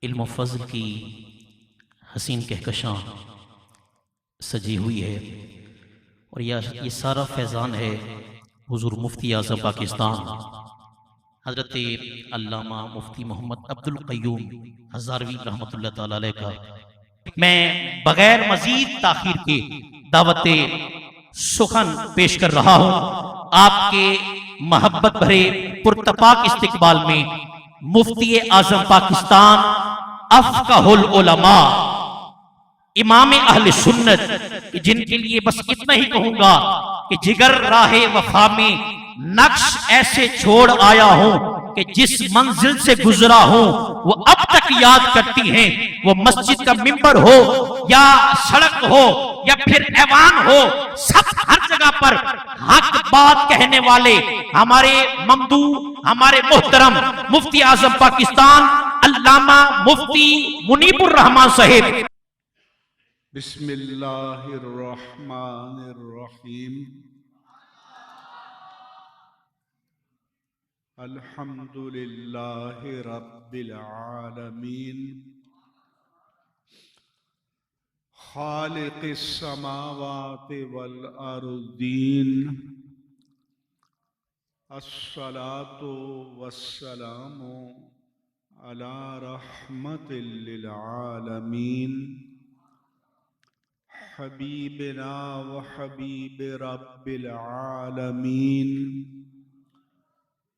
علم و فضل کی حسین کہکشاں سجی ہوئی ہے، اور یہ سارا فیضان ہے حضور مفتی اعظم پاکستان حضرت علامہ مفتی محمد عبد القیوم ہزاروی رحمۃ اللہ تعالی علیہ کا۔ میں بغیر مزید تاخیر کے دعوت سخن پیش کر رہا ہوں آپ کے محبت بھرے پرتپاک استقبال میں مفتی اعظم پاکستان افقہ العلماء، امام اہل سنت، جن کے لیے بس اتنا ہی کہوں گا کہ جگر راہ وفا میں نقش ایسے چھوڑ آیا ہوں کہ جس منزل سے گزرا ہوں وہ اب تک یاد کرتی ہیں۔ وہ مسجد کا ممبر ہو یا سڑک ہو یا پھر ایوان ہو، سب ہر جگہ پر حق بات کہنے والے ہمارے ممدوح، ہمارے محترم مفتی اعظم پاکستان علامہ مفتی منیب الرحمان صاحب۔ بسم اللہ الرحمن الرحیم، الحمد للہ رب العالمین، خالق السماوات والارضین، الصلاۃ والسلام علی رحمت للعالمین، حبیبنا و حبیب رب العالمین،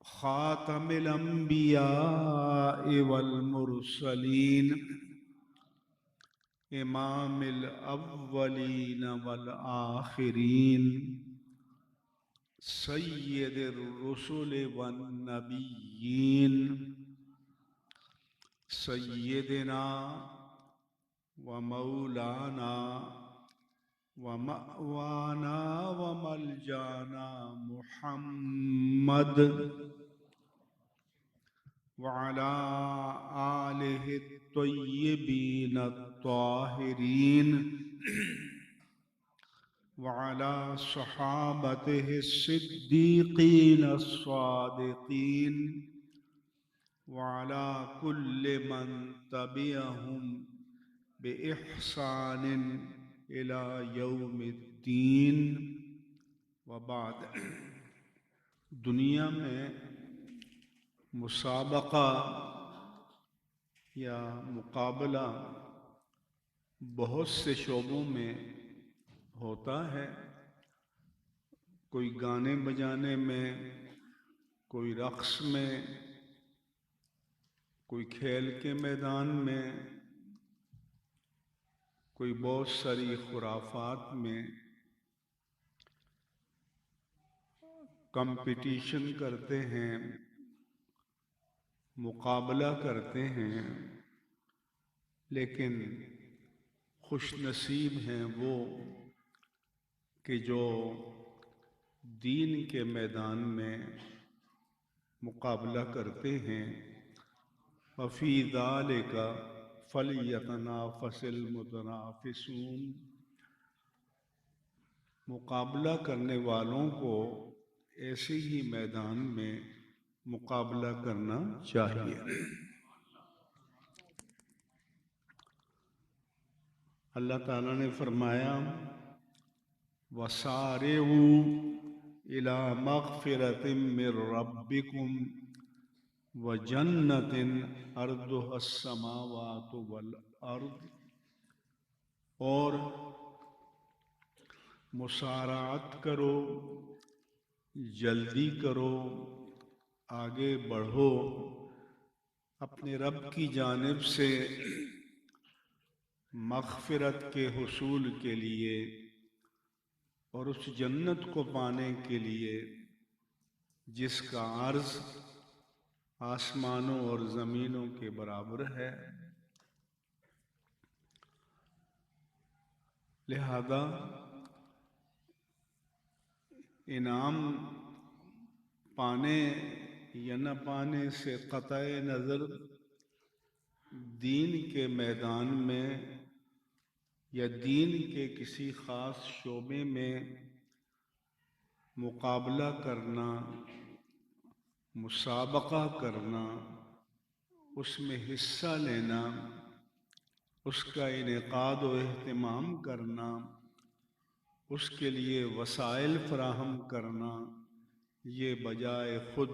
خاتم الانبیاء والمرسلین، امام الاولین والآخرین، سید الرسل والنبیین، سیدنا و مولانا و مأوانا و ملجانا محمد وعلى آلہ الطیبین الطاہرین وعلى صحابته الصدیقین الصادقین وعلى كل من تبعهم بإحسان إلى يوم الدین۔ وبعد، دنیا میں مسابقہ یا مقابلہ بہت سے شعبوں میں ہوتا ہے، کوئی گانے بجانے میں، کوئی رقص میں، کوئی کھیل کے میدان میں، کوئی بہت ساری خرافات میں کمپٹیشن کرتے ہیں، مقابلہ کرتے ہیں، لیکن خوش نصیب ہیں وہ کہ جو دین کے میدان میں مقابلہ کرتے ہیں۔ وَفِي ذَلِكَ فَلْيَتَنَافَسِ الْمُتَنَافِسُونَ، مقابلہ کرنے والوں کو ایسے ہی میدان میں مقابلہ کرنا چاہیے۔ اللہ تعالیٰ نے فرمایا وَسَارِعُوا إِلَى مَغْفِرَةٍ مِّن رَّبِّكُمْ وَجَنَّةٍ عَرْضُهَا السَّمَاوَاتُ وَالْأَرْضُ، اور مسارعت کرو، جلدی کرو، آگے بڑھو اپنے رب کی جانب سے مغفرت کے حصول کے لیے اور اس جنت کو پانے کے لیے جس کا عرض آسمانوں اور زمینوں کے برابر ہے۔ لہذا انعام پانے یا نہ پانے سے قطع نظر دین کے میدان میں یا دین کے کسی خاص شعبے میں مقابلہ کرنا، مسابقہ کرنا، اس میں حصہ لینا، اس کا انعقاد و اہتمام کرنا، اس کے لیے وسائل فراہم کرنا، یہ بجائے خود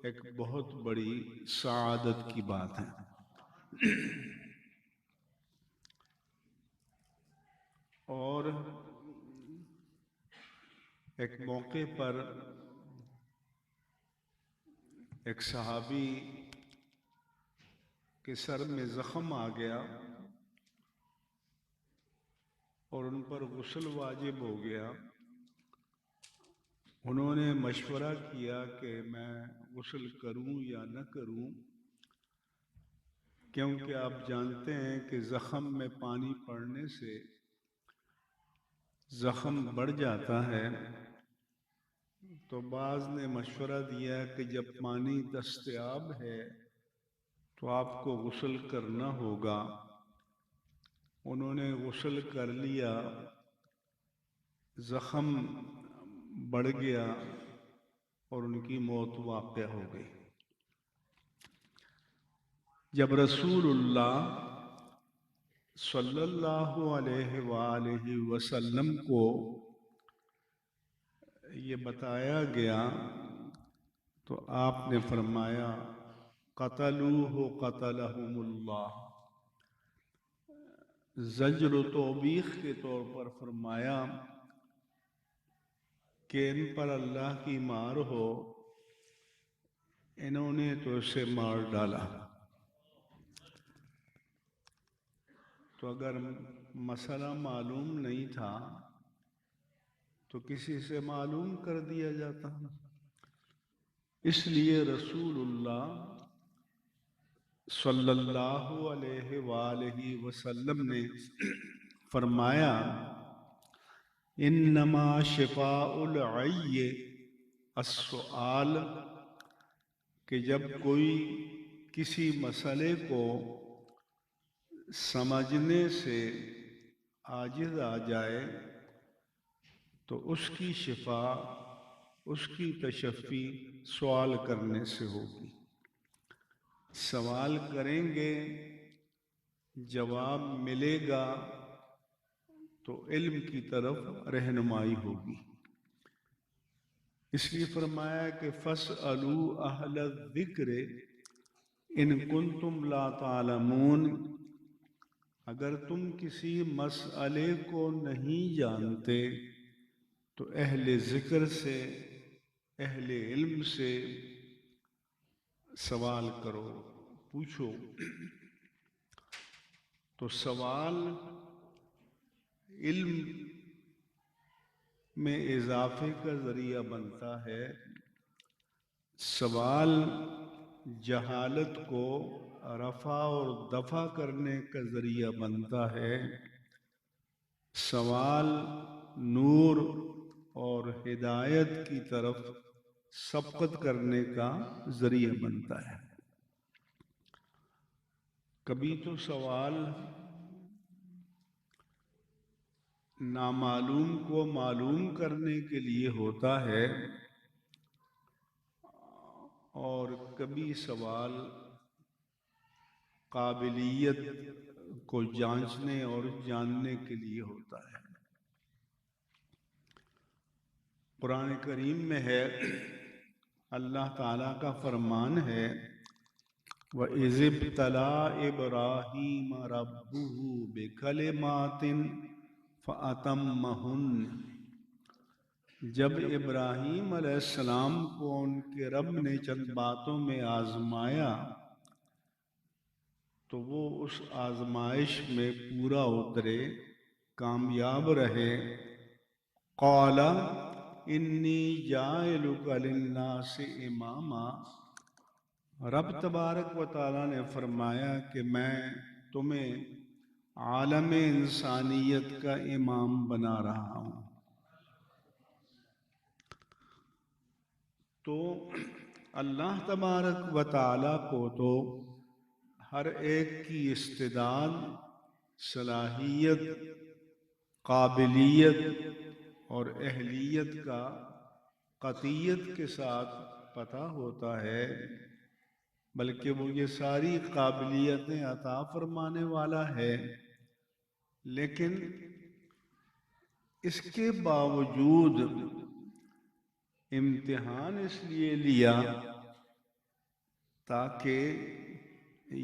ایک بہت بڑی سعادت کی بات ہے۔ اور ایک موقع پر ایک صحابی کے سر میں زخم آ گیا اور ان پر غسل واجب ہو گیا۔ انہوں نے مشورہ کیا کہ میں غسل کروں یا نہ کروں، کیونکہ آپ جانتے ہیں کہ زخم میں پانی پڑنے سے زخم بڑھ جاتا ہے۔ تو بعض نے مشورہ دیا کہ جب پانی دستیاب ہے تو آپ کو غسل کرنا ہوگا۔ انہوں نے غسل کر لیا، زخم بڑھ گیا اور ان کی موت واقع ہو گئی۔ جب رسول اللہ صلی اللہ علیہ وآلہ وسلم کو یہ بتایا گیا تو آپ نے فرمایا قتلوہ قتلہم اللہ، زجر و توبیخ کے طور پر فرمایا کہ ان پر اللہ کی مار ہو، انہوں نے تو اسے مار ڈالا۔ تو اگر مسئلہ معلوم نہیں تھا تو کسی سے معلوم کر دیا جاتا۔ اس لیے رسول اللہ صلی اللہ علیہ وآلہ وسلم نے فرمایا انما شفاء العی السؤال، کہ جب کوئی کسی مسئلے کو سمجھنے سے عاجز آ جائے تو اس کی شفا، اس کی تشفی سوال کرنے سے ہوگی۔ سوال کریں گے، جواب ملے گا تو علم کی طرف رہنمائی ہوگی۔ اس لیے فرمایا کہ فَاسْأَلُوا أَهْلَ الذِّكْرِ إِن كُنتُمْ لَا تَعْلَمُونَ، اگر تم کسی مسئلے کو نہیں جانتے تو اہل ذکر سے، اہل علم سے سوال کرو، پوچھو۔ تو سوال علم میں اضافے کا ذریعہ بنتا ہے، سوال جہالت کو رفع اور دفع کرنے کا ذریعہ بنتا ہے، سوال نور اور ہدایت کی طرف سبقت کرنے کا ذریعہ بنتا ہے۔ کبھی تو سوال نامعلوم کو معلوم کرنے کے لیے ہوتا ہے، اور کبھی سوال قابلیت کو جانچنے اور جاننے کے لیے ہوتا ہے۔ قرآن کریم میں ہے، اللہ تعالیٰ کا فرمان ہے وَإِذِ ابْتَلَىٰ إِبْرَاهِيمَ رَبُّهُ بِكَلِمَاتٍ فَأَتَمَّهُنَّ، جب ابراہیم علیہ السلام کو ان کے رب نے چند باتوں میں آزمایا تو وہ اس آزمائش میں پورا اترے، کامیاب رہے۔ قَالَ إِنِّي جَاعِلُكَ لِلنَّاسِ إِمَامًا، رب تبارک و تعالیٰ نے فرمایا کہ میں تمہیں عالم انسانیت کا امام بنا رہا ہوں۔ تو اللہ تبارک و تعالیٰ کو تو ہر ایک کی استعداد، صلاحیت، قابلیت اور اہلیت کا قطعیت کے ساتھ پتہ ہوتا ہے، بلکہ وہ یہ ساری قابلیتیں عطا فرمانے والا ہے، لیکن اس کے باوجود امتحان اس لیے لیا تاکہ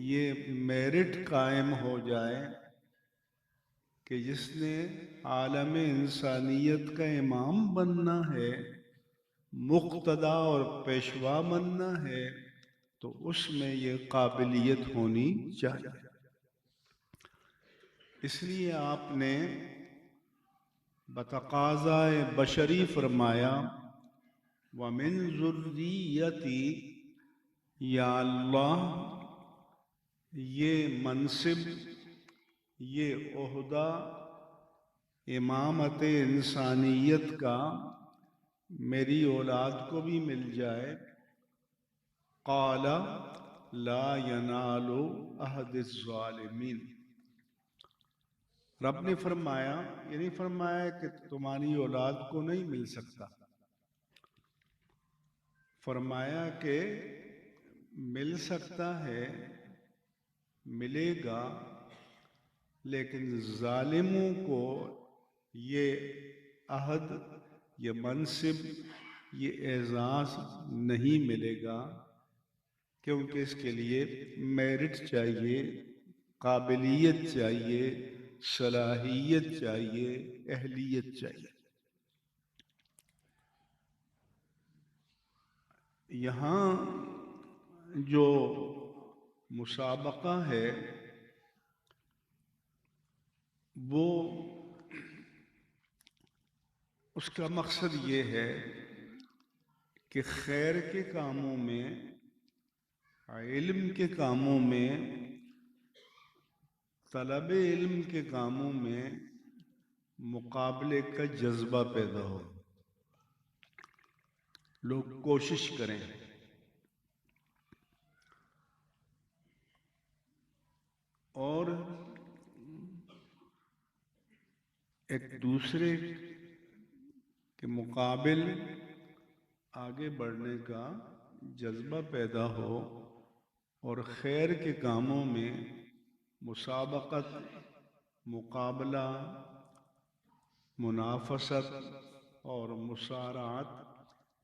یہ میرٹ قائم ہو جائے کہ جس نے عالم انسانیت کا امام بننا ہے، مقتدا اور پیشوا بننا ہے، تو اس میں یہ قابلیت ہونی چاہیے۔ اس لیے آپ نے بتقاضائے بشری فرمایا وَمِن ذُرِّيَّتِي، یا اللہ یہ منصب، یہ عہدہ امامت انسانیت کا میری اولاد کو بھی مل جائے۔ قال لا ینال عہد الظالمین، رب نے فرمایا، یہ نہیں فرمایا کہ تمہاری اولاد کو نہیں مل سکتا، فرمایا کہ مل سکتا ہے، ملے گا، لیکن ظالموں کو یہ عہد، یہ منصب، یہ اعزاز نہیں ملے گا، کیونکہ اس کے لیے میرٹ چاہیے، قابلیت چاہیے، صلاحیت چاہیے، اہلیت چاہیے۔ یہاں جو مسابقہ ہے وہ اس کا مقصد یہ ہے کہ خیر کے کاموں میں، علم کے کاموں میں، طلب علم کے کاموں میں مقابلے کا جذبہ پیدا ہو، لوگ کوشش کریں، اور ایک دوسرے کے مقابل آگے بڑھنے کا جذبہ پیدا ہو، اور خیر کے کاموں میں مسابقت، مقابلہ، منافست اور مسارعت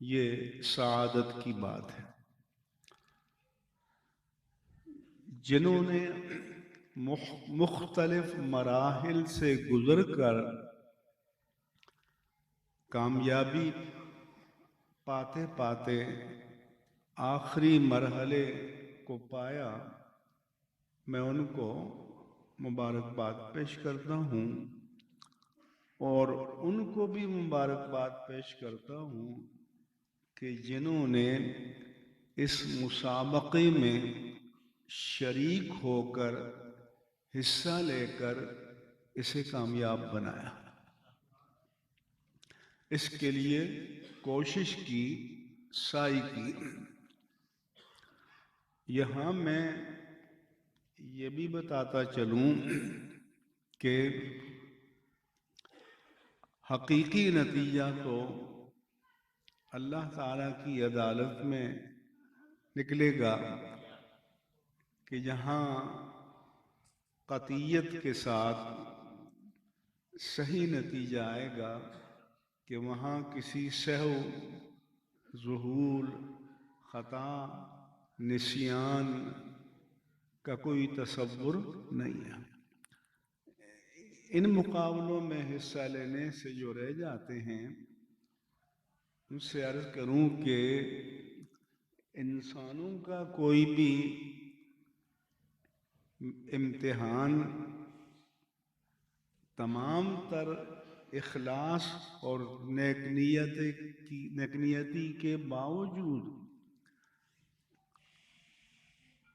یہ سعادت کی بات ہے۔ جنہوں نے مختلف مراحل سے گزر کر کامیابی پاتے پاتے آخری مرحلے کو پایا، میں ان کو مبارکباد پیش کرتا ہوں، اور ان کو بھی مبارکباد پیش کرتا ہوں کہ جنہوں نے اس مسابقے میں شریک ہو کر، حصہ لے کر اسے کامیاب بنایا، اس کے لیے کوشش کی، سعی کی۔ یہاں میں یہ بھی بتاتا چلوں کہ حقیقی نتیجہ تو اللہ تعالیٰ کی عدالت میں نکلے گا کہ جہاں قطعیت کے ساتھ صحیح نتیجہ آئے گا کہ وہاں کسی سہو، ذہول، خطا، نسیان کا کوئی تصور نہیں ہے۔ ان مقابلوں میں حصہ لینے سے جو رہ جاتے ہیں، ان سے عرض کروں کہ انسانوں کا کوئی بھی امتحان تمام تر اخلاص اور نیکنیتی کے باوجود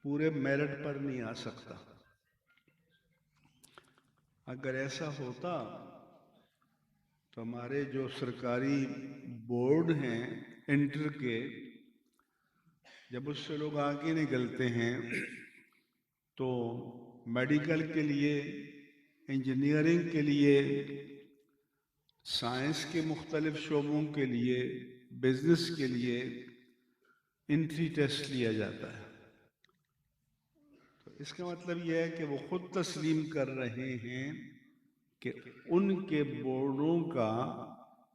پورے میرٹ پر نہیں آ سکتا۔ اگر ایسا ہوتا تو ہمارے جو سرکاری بورڈ ہیں انٹر کے، جب اس سے لوگ آگے نکلتے ہیں تو میڈیکل کے لیے، انجینئرنگ کے لیے، سائنس کے مختلف شعبوں کے لیے، بزنس کے لیے انٹری ٹیسٹ لیا جاتا ہے، اس کا مطلب یہ ہے کہ وہ خود تسلیم کر رہے ہیں کہ ان کے بورڈوں کا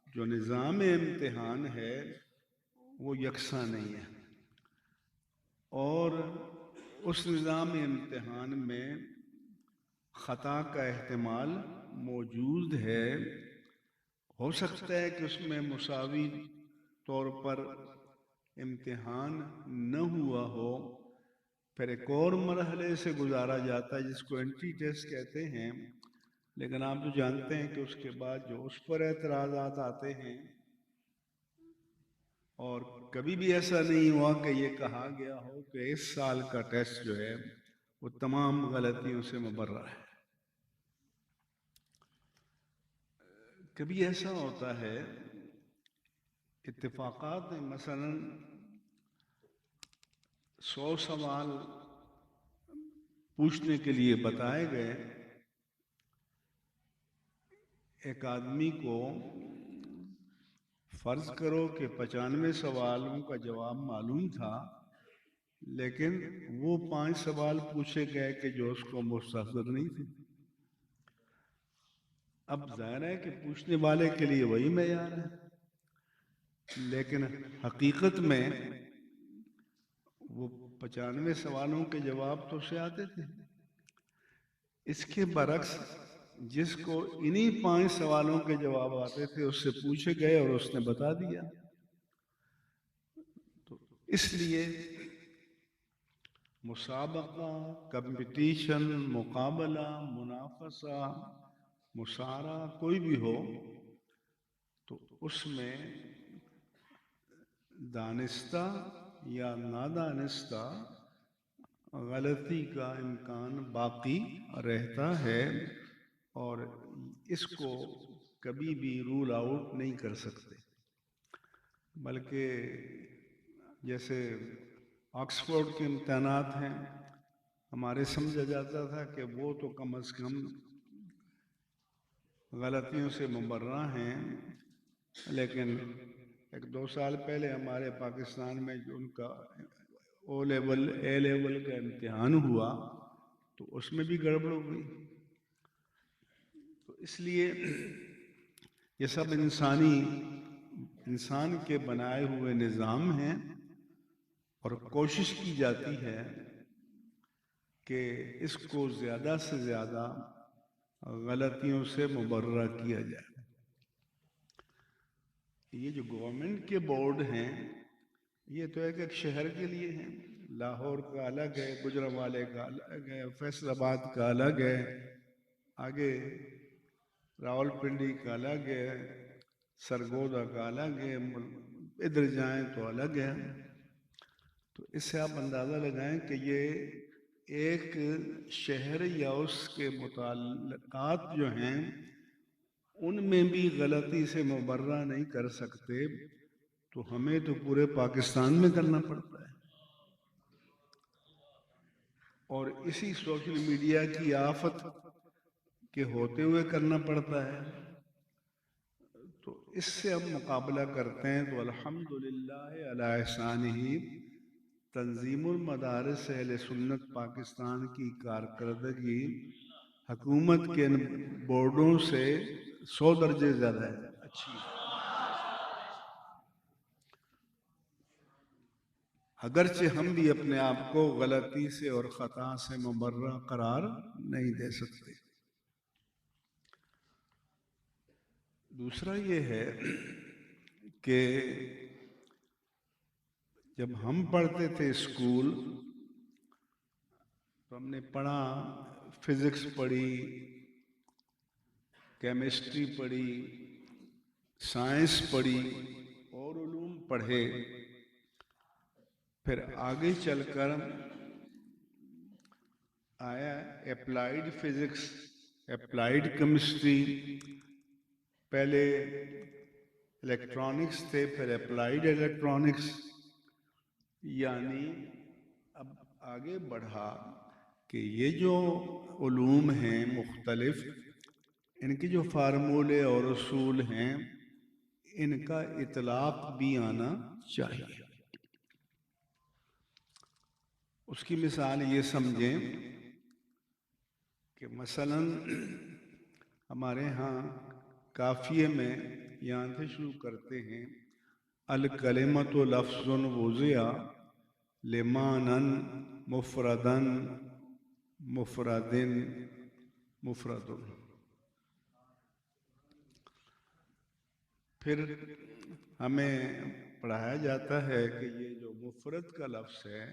جو نظام امتحان ہے وہ یکساں نہیں ہے، اور اس نظام امتحان میں خطا کا احتمال موجود ہے۔ ہو سکتا ہے کہ اس میں مساوی طور پر امتحان نہ ہوا ہو، پھر ایک اور مرحلے سے گزارا جاتا ہے جس کو اینٹی ٹیسٹ کہتے ہیں، لیکن آپ تو جانتے ہیں کہ اس کے بعد جو اس پر اعتراضات آتے ہیں، اور کبھی بھی ایسا نہیں ہوا کہ یہ کہا گیا ہو کہ اس سال کا ٹیسٹ جو ہے وہ تمام غلطیوں سے مبرہ ہے۔ کبھی ایسا ہوتا ہے اتفاقات میں مثلا 100 سوال پوچھنے کے لیے بتائے گئے، ایک آدمی کو فرض کرو کہ 95 سوالوں کا جواب معلوم تھا، لیکن وہ 5 سوال پوچھے گئے کہ جو اس کو مستحضر نہیں تھے۔ اب ظاہر ہے کہ پوچھنے والے کے لیے وہی معیار ہے، لیکن حقیقت میں وہ 95 سوالوں کے جواب تو اسے آتے تھے۔ اس کے برعکس جس کو انہی 5 سوالوں کے جواب آتے تھے اس سے پوچھے گئے اور اس نے بتا دیا۔ تو اس لیے مسابقہ، کمپٹیشن، مقابلہ، منافسہ، مصارعہ کوئی بھی ہو، تو اس میں دانستہ یا نادانستہ غلطی کا امکان باقی رہتا ہے، اور اس کو کبھی بھی رول آؤٹ نہیں کر سکتے۔ بلکہ جیسے آکسفورڈ کے امتحانات ہیں، ہمارے سمجھا جاتا تھا کہ وہ تو کم از کم غلطیوں سے مبرہ ہیں، لیکن 1-2 سال پہلے ہمارے پاکستان میں جو ان کا اے لیول کا امتحان ہوا تو اس میں بھی گڑبڑ ہو گئی۔ تو اس لیے یہ سب انسان کے بنائے ہوئے نظام ہیں، اور کوشش کی جاتی ہے کہ اس کو زیادہ سے زیادہ غلطیوں سے مبرہ کیا جائے۔ یہ جو گورنمنٹ کے بورڈ ہیں یہ تو ایک شہر کے لیے ہیں، لاہور کا الگ ہے، گجرانوالے کا الگ ہے، فیصل آباد کا الگ ہے، آگے راولپنڈی کا الگ ہے، سرگودا کا الگ ہے، ادھر جائیں تو الگ ہے۔ تو اس سے آپ اندازہ لگائیں کہ یہ ایک شہر یا اس کے متعلقات جو ہیں ان میں بھی غلطی سے مبرہ نہیں کر سکتے، تو ہمیں تو پورے پاکستان میں کرنا پڑتا ہے، اور اسی سوشل میڈیا کی آفت کے ہوتے ہوئے کرنا پڑتا ہے۔ تو اس سے ہم مقابلہ کرتے ہیں تو الحمدللہ علی احسانہ تنظیم المدارس اہل سنت پاکستان کی کارکردگی حکومت کے بورڈوں سے 100 درجے زیادہ ہے، اچھی ہے۔ اگرچہ ہم بھی اپنے آپ کو غلطی سے اور خطا سے مبرہ قرار نہیں دے سکتے۔ دوسرا یہ ہے کہ جب ہم پڑھتے تھے اسکول تو ہم نے پڑھا، فزکس پڑھی، کیمسٹری پڑھی، سائنس پڑھی اور علوم پڑھے، پھر آگے چل کر آیا اپلائیڈ فزکس، اپلائیڈ کیمسٹری، پہلے الیکٹرانکس تھے، پھر اپلائیڈ الیکٹرانکس، یعنی اب آگے بڑھا کہ یہ جو علوم ہیں مختلف، ان کی جو فارمولے اور اصول ہیں ان کا اطلاق بھی آنا چاہیے۔ اس کی مثال یہ سمجھیں کہ مثلاً ہمارے ہاں قافیے میں یہاں سے شروع کرتے ہیں الکلمۃ لفظ وضع لمانن مفردن مفردن مفرد. پھر ہمیں پڑھایا جاتا ہے کہ یہ جو مفرد کا لفظ ہے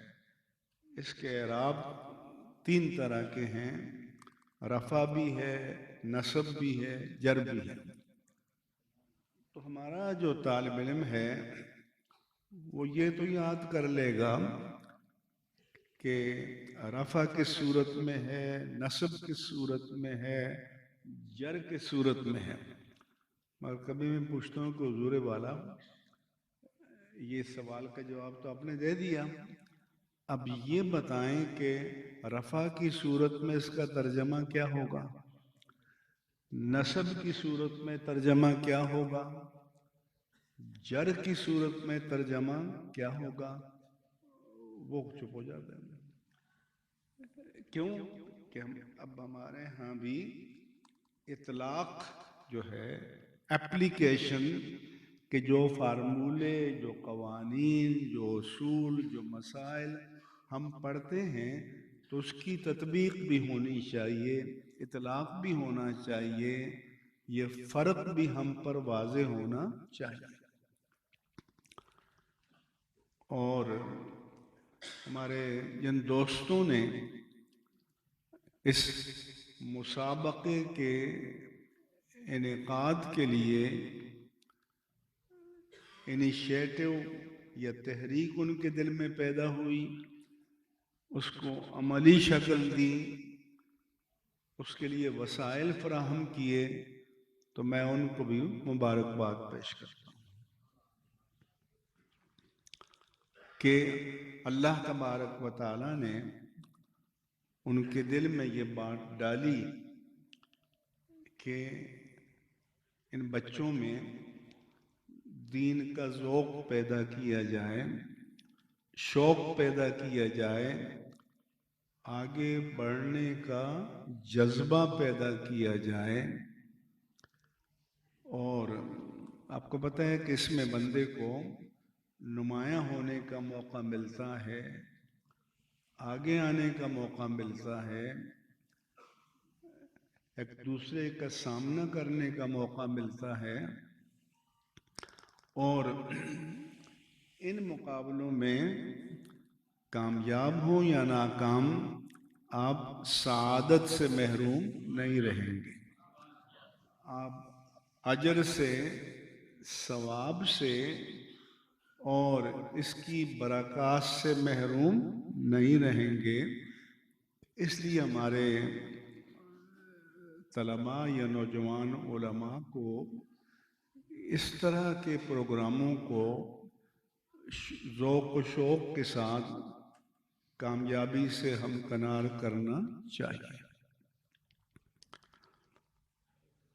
اس کے اعراب 3 طرح کے ہیں، رفع بھی ہے، نصب بھی ہے، جر بھی ہے. تو ہمارا جو طالب علم ہے وہ یہ تو یاد کر لے گا کہ رفع کس صورت میں ہے، نصب کس صورت میں ہے، جر کس صورت میں ہے. مگر کبھی میں پوچھتا ہوں کہ حضور والا یہ سوال کا جواب تو آپ نے دے دیا، اب یہ بتائیں کہ رفع کی صورت میں اس کا ترجمہ کیا ہوگا، نصب کی صورت میں ترجمہ کیا ہوگا، جر کی صورت میں ترجمہ کیا ہوگا. وہ چپ ہو جاتا ہے. کیوں کہ اب ہمارے ہاں بھی اطلاق جو ہے اپلیکیشن کہ جو فارمولے، جو قوانین، جو اصول، جو مسائل ہم پڑھتے ہیں تو اس کی تطبیق بھی ہونی چاہیے، اطلاق بھی ہونا چاہیے، یہ فرق بھی ہم پر واضح ہونا چاہیے. اور ہمارے جن دوستوں نے اس مسابقے کے انعقاد کے لیے انیشیٹو یا تحریک ان کے دل میں پیدا ہوئی، اس کو عملی شکل دی، اس کے لیے وسائل فراہم کیے، تو میں ان کو بھی مبارکباد پیش کرتا ہوں کہ اللہ تبارک و تعالی نے ان کے دل میں یہ بات ڈالی کہ ان بچوں میں دین کا ذوق پیدا کیا جائے، شوق پیدا کیا جائے، آگے بڑھنے کا جذبہ پیدا کیا جائے. اور آپ کو پتہ ہے کہ اس میں بندے کو نمایاں ہونے کا موقع ملتا ہے، آگے آنے کا موقع ملتا ہے، ایک دوسرے کا سامنا کرنے کا موقع ملتا ہے. اور ان مقابلوں میں کامیاب ہوں یا ناکام آپ سعادت سے محروم نہیں رہیں گے، آپ اجر سے، ثواب سے اور اس کی برکات سے محروم نہیں رہیں گے. اس لیے ہمارے طلباء یا نوجوان علماء کو اس طرح کے پروگراموں کو ذوق و شوق کے ساتھ کامیابی سے ہمکنار کرنا چاہیے.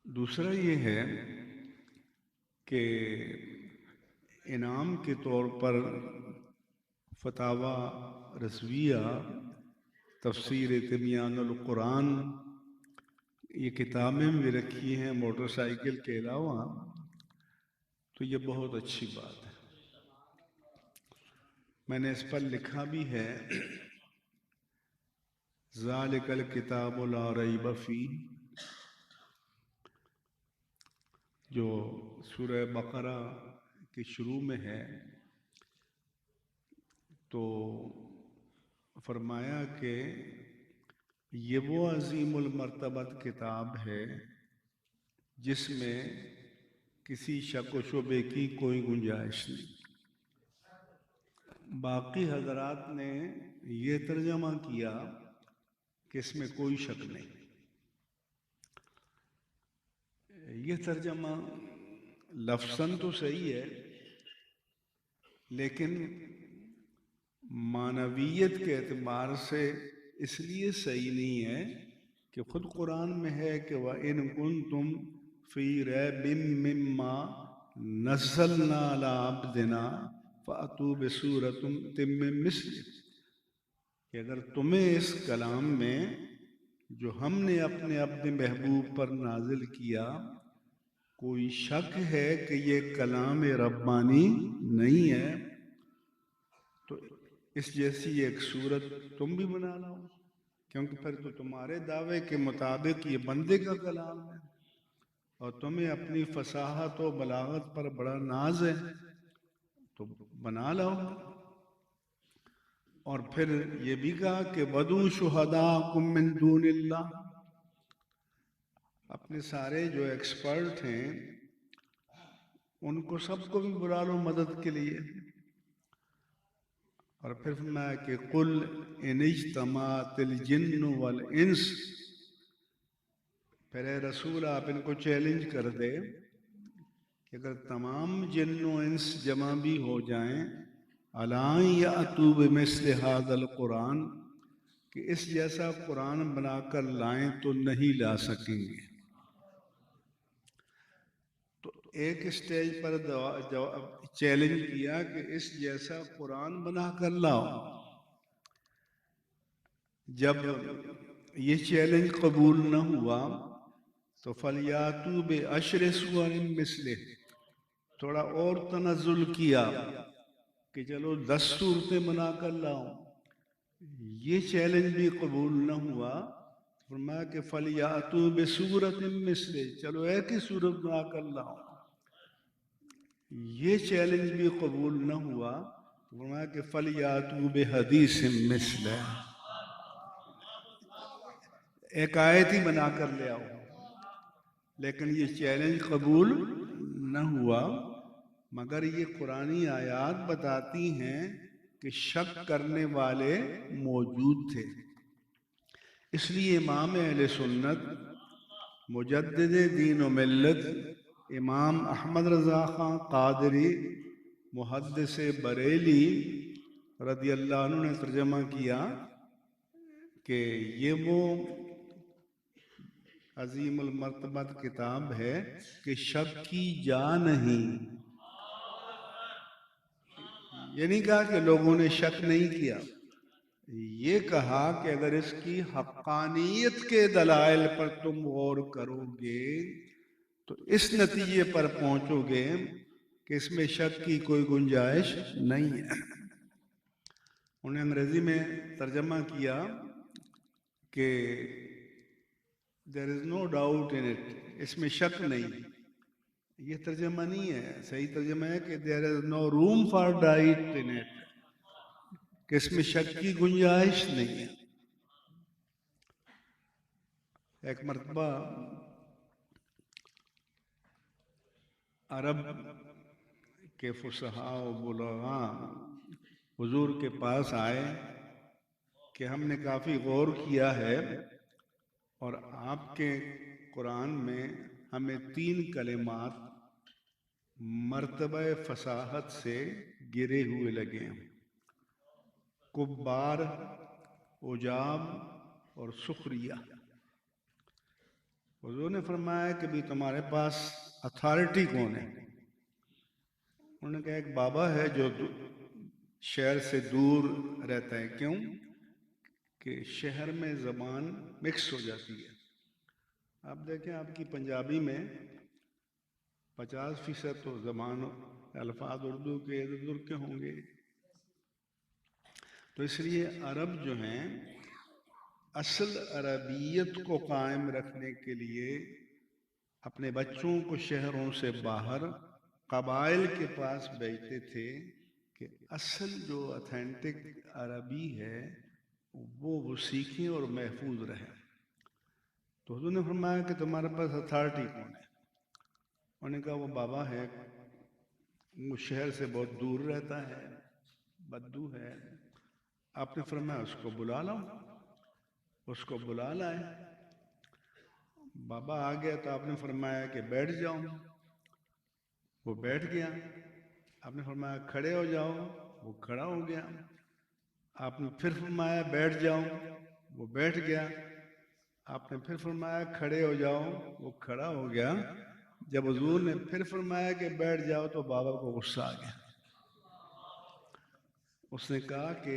دوسرا یہ ہے کہ انعام کے طور پر فتاوی رضویہ، تفسیر تبیان القرآن، یہ کتابیں بھی رکھی ہیں موٹر سائیکل کے علاوہ، تو یہ بہت اچھی بات ہے. میں نے اس پر لکھا بھی ہے ذالک الکتاب لا ریب فیہ، جو سورہ بقرہ کے شروع میں ہے. تو فرمایا کہ یہ وہ عظیم المرتبت کتاب ہے جس میں کسی شک و شبے کی کوئی گنجائش نہیں. باقی حضرات نے یہ ترجمہ کیا کہ اس میں کوئی شک نہیں. یہ ترجمہ لفظاً تو صحیح ہے لیکن معنویت کے اعتبار سے اس لیے صحیح نہیں ہے کہ خود قرآن میں ہے کہ وَإِن كُنتُمْ فِي رَيْبٍ مِّمَّا نَزَّلْنَا عَلَىٰ عَبْدِنَا فَأْتُوا بِسُورَةٍ مِّن مِّثْلِهِ. کہ اگر تمہیں اس کلام میں جو ہم نے اپنے اپنے محبوب پر نازل کیا کوئی شک ہے کہ یہ کلام ربانی نہیں ہے تو اس جیسی ایک صورت تم بھی بنا لاؤ، کیونکہ پھر تو تمہارے دعوے کے مطابق یہ بندے کا کلام ہے اور تمہیں اپنی فصاحت و بلاغت پر بڑا ناز ہے تو بنا لاؤ۔ اور پھر یہ بھی کہا کہ وَدُعُوا شُهَدَاءَكُم مِّن دُونِ اللَّهِ، اپنے سارے جو ایکسپرٹ ہیں ان کو سب کو بھی بلا لو مدد کے لیے۔ اور پھر فرمایا کہ قُلْ إِنِ اجْتَمَعَتِ الْجِنُّ وَالْإِنسُ، پھر اے رسول آپ ان کو چیلنج کر دے کہ اگر تمام جن و انس جمع بھی ہو جائیں عَلَىٰ يَأْتُوا بِمِثْلِ هَٰذَا الْقُرْآنِ، کہ اس جیسا قرآن بنا کر لائیں تو نہیں لا سکیں گے۔ تو ایک اسٹیج پر چیلنج کیا کہ اس جیسا قرآن بنا کر لاؤ۔ جب یہ چیلنج قبول نہ ہوا تو فَلْيَأْتُوا بِعَشْرِ سُوَرٍ مِثْلِهِ، تھوڑا اور تنزل کیا کہ چلو 10 صورتیں بنا کر لاؤ۔ یہ چیلنج بھی قبول نہ ہوا، فرمایا کہ فَلْيَأْتُوا بِسُورَةٍ مِثْلِهِ، چلو ایک ہی صورت بنا کر لاؤ۔ یہ چیلنج بھی قبول نہ ہوا، فرمایا کہ فَلْيَأْتُوا بِحَدِيثٍ مِثْلِهِ، ایک آیت ہی بنا کر لے آؤ۔ لیکن یہ چیلنج قبول نہ ہوا، مگر یہ قرآنی آیات بتاتی ہیں کہ شک کرنے والے موجود تھے۔ اس لیے امام اہل سنت مجدد دین و ملت امام احمد رضا خان قادری محدث بریلی رضی اللہ عنہ نے ترجمہ کیا کہ یہ وہ عظیم المرتبت کتاب ہے کہ شک کی جا نہیں۔ یہ نہیں کہا کہ لوگوں نے شک نہیں کیا، یہ کہا کہ اگر اس کی حقانیت کے دلائل پر تم غور کرو گے تو اس نتیجے پر پہنچو گے کہ اس میں شک کی کوئی گنجائش نہیں ہے۔ انہیں انگریزی میں ترجمہ کیا کہ there is no doubt in it، اس میں شک نہیں۔ یہ ترجمہ نہیں ہے، صحیح ترجمہ ہے کہ there is no room for doubt in it، کہ اس میں شک کی گنجائش نہیں ہے۔ ایک مرتبہ عرب کے فصحاء و بلغاء حضور کے پاس آئے کہ ہم نے کافی غور کیا ہے اور آپ کے قرآن میں ہمیں 3 کلمات مرتبہ فصاحت سے گرے ہوئے لگے ہیں، کبار، عجاب اور سخریہ۔ حضور نے فرمایا کہ بھی تمہارے پاس اتھارٹی کون ہے؟ انہوں نے کہا ایک بابا ہے جو شہر سے دور رہتا ہے۔ کیوں؟ کہ شہر میں زبان مکس ہو جاتی ہے۔ آپ دیکھیں آپ کی پنجابی میں 50% تو زبان الفاظ اردو کے ادھر ادھر کے ہوں گے۔ تو اس لیے عرب جو ہیں اصل عربیت کو قائم رکھنے کے لیے اپنے بچوں کو شہروں سے باہر قبائل کے پاس بھیجتے تھے کہ اصل جو اتھینٹک عربی ہے وہ سیکھیں اور محفوظ رہیں۔ تو حضور نے فرمایا کہ تمہارے پاس اتھارٹی کون ہے؟ انہوں نے کہا وہ بابا ہے، وہ شہر سے بہت دور رہتا ہے، بدو ہے۔ آپ نے فرمایا اس کو بلا لاؤ۔ اس کو بلا لائے۔ بابا آ گیا تو آپ نے فرمایا کہ بیٹھ جاؤ۔ وہ بیٹھ گیا۔ آپ نے فرمایا کھڑے ہو جاؤ، وہ کھڑا ہو گیا۔ آپ نے پھر فرمایا بیٹھ جاؤ، وہ بیٹھ گیا۔ آپ نے پھر فرمایا کھڑے ہو جاؤ، وہ کھڑا ہو گیا۔ جب حضور نے پھر فرمایا کہ بیٹھ جاؤ تو بابا کو غصہ آ گیا۔ اس نے کہا کہ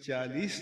40